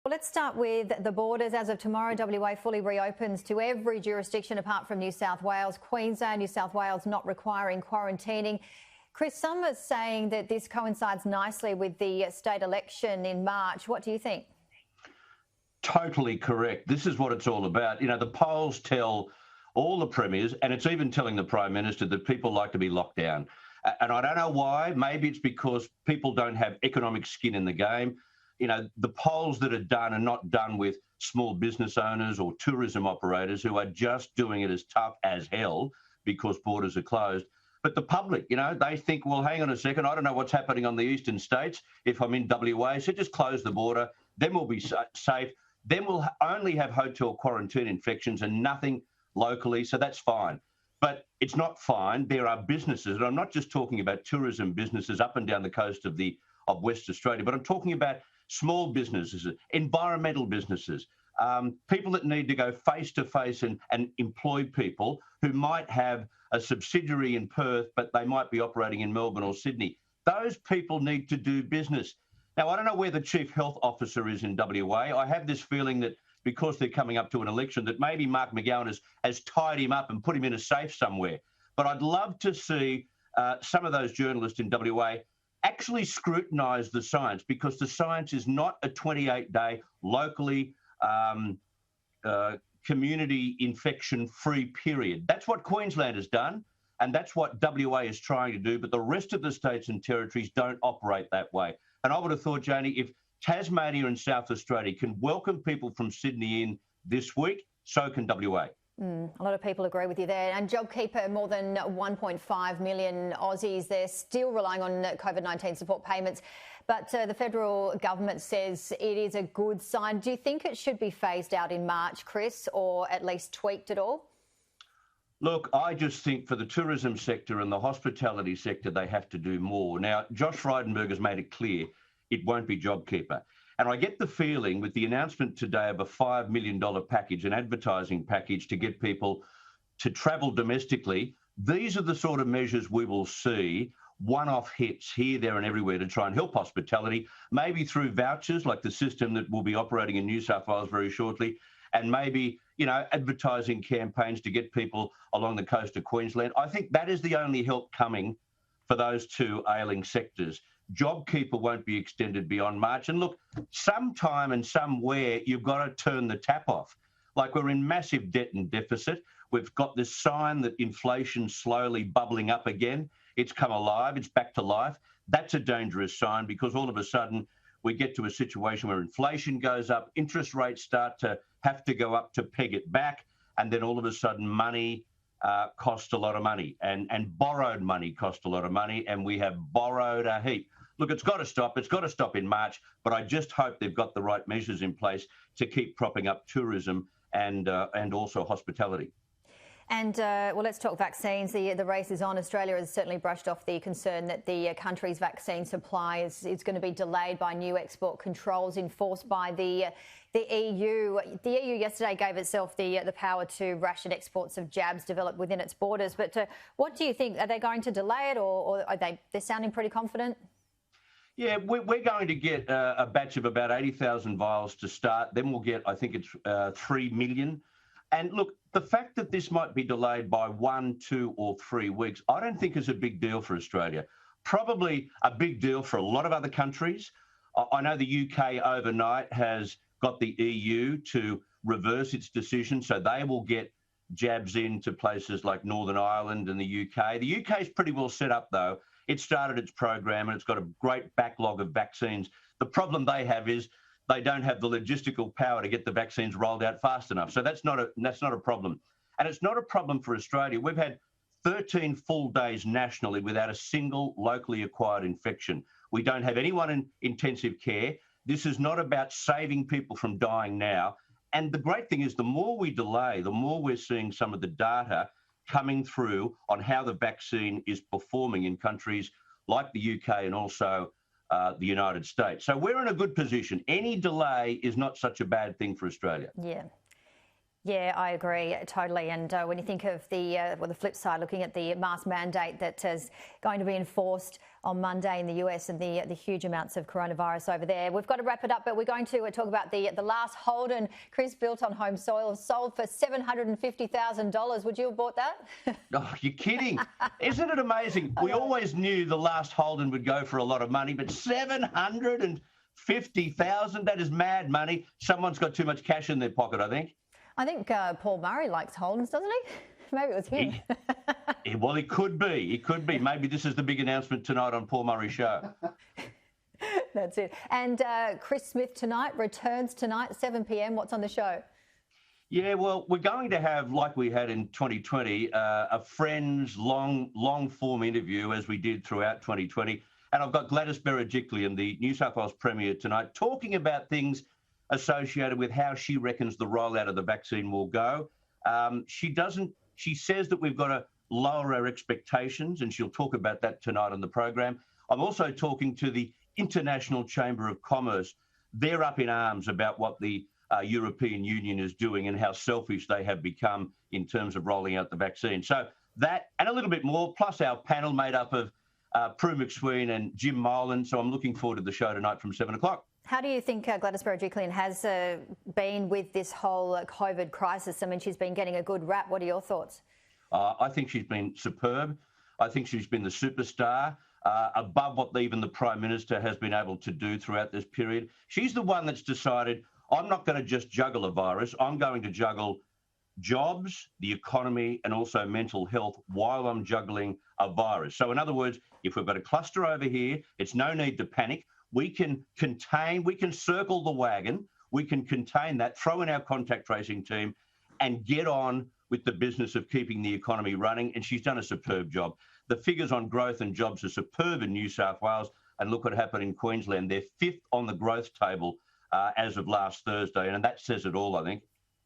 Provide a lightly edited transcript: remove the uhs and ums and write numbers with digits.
Well, let's start with the borders. As of tomorrow, WA fully reopens to every jurisdiction apart from New South Wales. Queensland, New South Wales not requiring quarantining. Chris, some are saying that this coincides nicely with the state election in March. What do you think? Totally correct. This is what it's all about. You know, the polls tell all the premiers, and it's even telling the Prime Minister, that people like to be locked down. And I don't know why. Maybe it's because people don't have economic skin in the game. You know, the polls that are done are not done with small business owners or tourism operators who are just doing it as tough as hell because borders are closed. But the public, you know, they think, well, hang on a second, I don't know what's happening on the eastern states if I'm in WA, so just close the border, then we'll be safe. Then we'll only have hotel quarantine infections and nothing locally, so that's fine. But it's not fine. There are businesses, and I'm not just talking about tourism businesses up and down the coast of West Australia, but I'm talking about small businesses, environmental businesses, people that need to go face-to-face and employ people who might have a subsidiary in Perth, but they might be operating in Melbourne or Sydney. Those people need to do business. Now, I don't know where the Chief Health Officer is in WA. I have this feeling that because they're coming up to an election, that maybe Mark McGowan has tied him up and put him in a safe somewhere. But I'd love to see some of those journalists in WA actually scrutinise the science, because the science is not a 28-day locally community infection-free period. That's what Queensland has done, and that's what WA is trying to do, but the rest of the states and territories don't operate that way. And I would have thought, Janie, if Tasmania and South Australia can welcome people from Sydney in this week, so can WA. A lot of people agree with you there. And JobKeeper, more than 1.5 million Aussies, they're still relying on COVID-19 support payments. But the federal government says it is a good sign. Do you think it should be phased out in March, Chris, or at least tweaked at all? Look, I just think for the tourism sector and the hospitality sector, they have to do more. Now, Josh Frydenberg has made it clear it won't be JobKeeper. And I get the feeling with the announcement today of a $5 million package, an advertising package to get people to travel domestically, these are the sort of measures we will see, one-off hits here, there and everywhere to try and help hospitality, maybe through vouchers like the system that will be operating in New South Wales very shortly, and maybe, you know, advertising campaigns to get people along the coast of Queensland. I think that is the only help coming for those two ailing sectors. JobKeeper won't be extended beyond March. And look, sometime and somewhere you've got to turn the tap off. Like, we're in massive debt and deficit. We've got this sign that inflation's slowly bubbling up again. It's come alive. It's back to life. That's a dangerous sign, because all of a sudden we get to a situation where inflation goes up, interest rates start to have to go up to peg it back, and then all of a sudden money costs a lot of money, and borrowed money costs a lot of money, and we have borrowed a heap. Look, it's got to stop. It's got to stop in March, but I just hope they've got the right measures in place to keep propping up tourism and also hospitality. And, well, let's talk vaccines. The race is on. Australia has certainly brushed off the concern that the country's vaccine supply is going to be delayed by new export controls enforced by the EU. The EU yesterday gave itself the power to ration exports of jabs developed within its borders. But what do you think? Are they going to delay it, or are they're sounding pretty confident? Yeah, we're going to get a batch of about 80,000 vials to start. Then we'll get, I think it's 3 million. And look, the fact that this might be delayed by 1, 2 or 3 weeks, I don't think is a big deal for Australia. Probably a big deal for a lot of other countries. I know the UK overnight has got the EU to reverse its decision, so they will get jabs into places like Northern Ireland and the UK. The UK is pretty well set up, though. It started its program and it's got a great backlog of vaccines. The problem they have is they don't have the logistical power to get the vaccines rolled out fast enough. So that's not a problem. And it's not a problem for Australia. We've had 13 full days nationally without a single locally acquired infection. We don't have anyone in intensive care. This is not about saving people from dying now. And the great thing is, the more we delay, the more we're seeing some of the data coming through on how the vaccine is performing in countries like the UK and also the United States. So we're in a good position. Any delay is not such a bad thing for Australia. Yeah. Yeah, I agree totally. And when you think of the flip side, looking at the mask mandate that is going to be enforced on Monday in the US and the huge amounts of coronavirus over there, we've got to wrap it up. But we're going to talk about the last Holden Chris built on home soil, sold for $750,000. Would you have bought that? Oh, you're kidding. Isn't it amazing? We always knew the last Holden would go for a lot of money, but 750,000, that is mad money. Someone's got too much cash in their pocket, I think. I think Paul Murray likes Holdens, doesn't he? Maybe it was him. Well, it could be. It could be. Maybe this is the big announcement tonight on Paul Murray's show. That's it. And Chris Smith tonight returns tonight, 7 p.m. What's on the show? Yeah, well, we're going to have, like we had in 2020, a Friends long-form interview as we did throughout 2020. And I've got Gladys Berejiklian, the New South Wales Premier, tonight, talking about things associated with how she reckons the rollout of the vaccine will go. She says that we've got to lower our expectations, and she'll talk about that tonight on the program. I'm also talking to the International Chamber of Commerce. They're up in arms about what the European Union is doing and how selfish they have become in terms of rolling out the vaccine. So that and a little bit more, plus our panel made up of Prue McSween and Jim Molan. So I'm looking forward to the show tonight from 7 o'clock. How do you think Gladys Berejiklian has been with this whole COVID crisis? I mean, she's been getting a good rap. What are your thoughts? I think she's been superb. I think she's been the superstar, above what even the Prime Minister has been able to do throughout this period. She's the one that's decided, I'm not going to just juggle a virus. I'm going to juggle jobs, the economy, and also mental health while I'm juggling a virus. So in other words, if we've got a cluster over here, it's no need to panic. We can contain, we can circle the wagon, we can contain that, throw in our contact tracing team and get on with the business of keeping the economy running. And she's done a superb job. The figures on growth and jobs are superb in New South Wales. And look what happened in Queensland. They're fifth on the growth table as of last Thursday. And that says it all, I think.